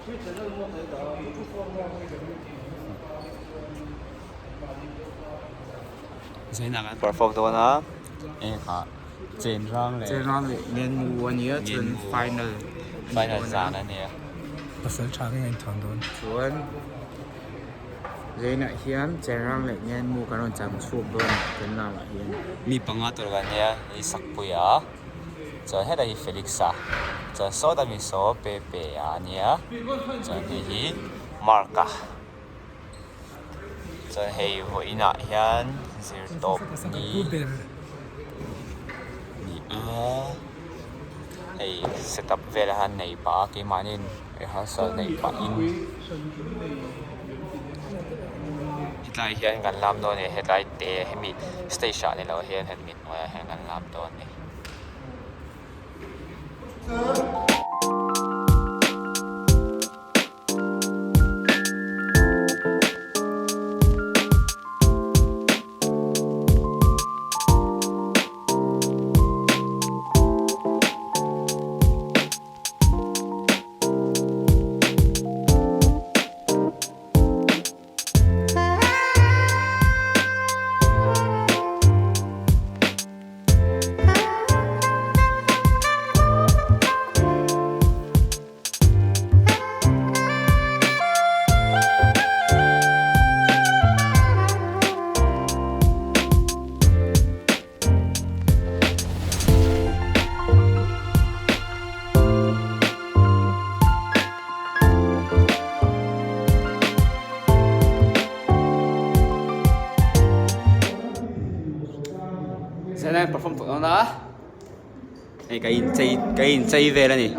ใช่หนักปลาฟอกตัวนะค่ะเจนร่างเลยเงินมูวันนี้จนไฟนอลสารนั่นเนี่ยภาษาชาติเงินทางโดนส่วนเรนเฮียนเจนร่างเลยเงินมูกันจำชูบโดนเป็นนามเฮียนมีปังอาตัวกันเนี่ยอีสักปุยอ่ะจะให้ได้เฟลิกซ์อ่ะจะโซดามิโซเปเปอ่ะเนี่ยจะให้มาร์กอ่ะจะให้หัวอินาเฮียนซิร์ตบนี่ให้เซตอัพเวลาในป่ากี่มันอินไอ้ฮัสในป่าอินฮิตไลเฮียนกันลำโดนเนี่ยฮิตไลเตะให้มีสเตชันเนี่ยเราเฮียนให้มีหน่วยแห่งกันลำโดนเนี่ยใช่ไหมเปอร์ฟอร์มตัวนั้นนะไอ้ใจเวลานี่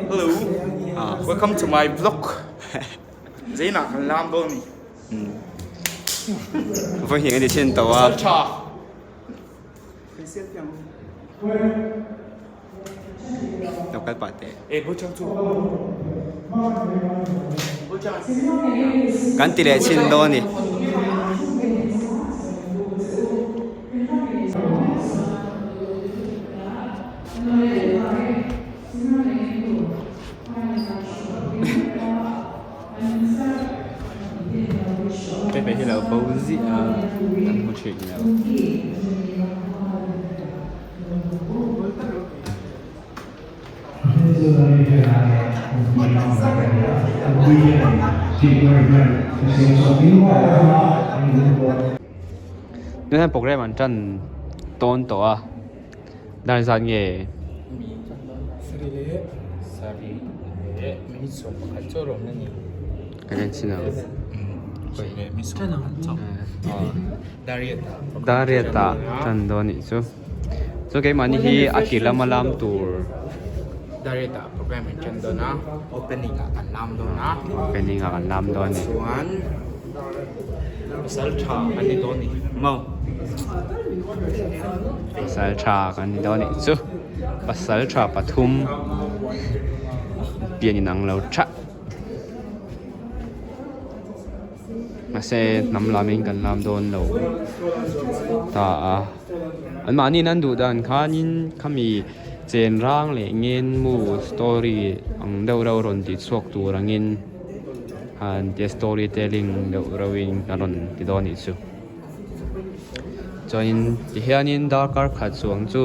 Hello welcome to my vlog เจน่ะกันลำโดนนี่ผมเห็นกันดิฉันตัวชาเราก็ปัดเตะบุจังจูกันติเลชินโดนี่ไปที่เราโพสต์ทำผู้ชิงแล้วนี่ท่านปกได้มันจันต้นตัวด้านซ้ายเงี้ยมีส่วนขัดโจรนั่นนี่ก็ยังชินเอามีส่วนขัดโจดาริเอตาจันโดนี่so kay mani hi akila malam tour ดาริเอตาโปรแกรมเป็นจันโดนะโอเปนิ่งกันลำโดนะ opening akan lam do ni ส่วนสัลชาอันนี้โดนี่เมา pasal cha kan ni do ni so pasal cha pathum pian in ang lo cha ma se nam laming kan lam don lo ta an mani nan du dan khanin khami chen rang le ngin mu story ang deuh ro ron ti chuak tur angin han te storytelling deuh rowing aron ti do ni chu join ti hianin darkar khat chuang chu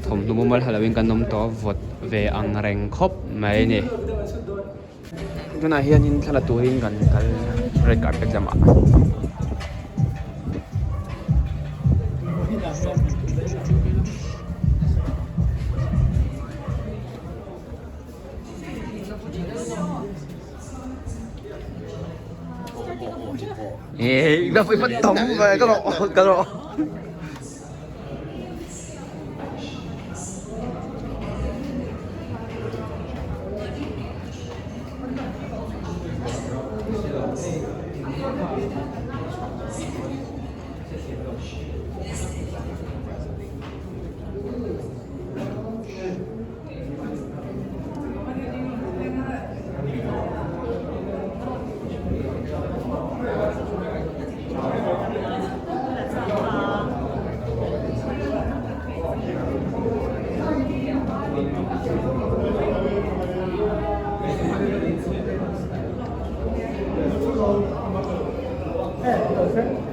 thom nu mal halawin kan nom to vot ve ang reng khop mai ni tuna hianin thala turin kan kal red carpet jama nó phải bất tổng về cái độ friend